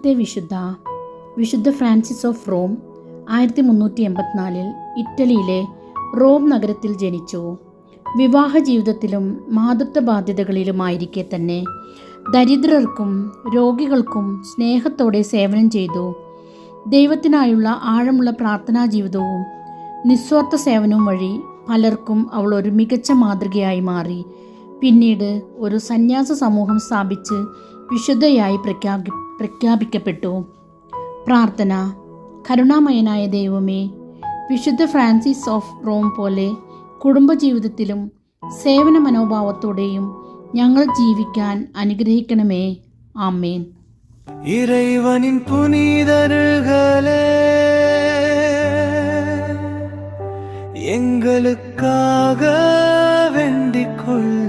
ആദ്യത്തെ വിശുദ്ധ Francis of Rome 1384 ഇറ്റലിയിലെ റോം നഗരത്തിൽ ജനിച്ചു. വിവാഹ ജീവിതത്തിലും മാതൃത്വ ബാധ്യതകളിലുമായിരിക്കെ തന്നെ ദരിദ്രർക്കും രോഗികൾക്കും സ്നേഹത്തോടെ സേവനം ചെയ്തു. ദൈവത്തിനായുള്ള ആഴമുള്ള പ്രാർത്ഥനാ ജീവിതവും നിസ്വാർത്ഥ സേവനവും വഴി പലർക്കും അവൾ ഒരു മികച്ച മാതൃകയായി മാറി. പിന്നീട് ഒരു സന്യാസ സമൂഹം സ്ഥാപിച്ച് വിശുദ്ധയായി പ്രഖ്യാപിക്കപ്പെട്ടു. പ്രാർത്ഥന. കരുണാമയനായ ദൈവമേ, വിശുദ്ധ ഫ്രാൻസിസ് ഓഫ് റോം പോലെ കുടുംബജീവിതത്തിലും സേവന മനോഭാവത്തോടെയും ഞങ്ങൾ ജീവിക്കാൻ അനുഗ്രഹിക്കണമേ. ആമേൻ. இறைவனின் புனிதர்களே, எங்களுக்காக வேண்டிக் கொள்ள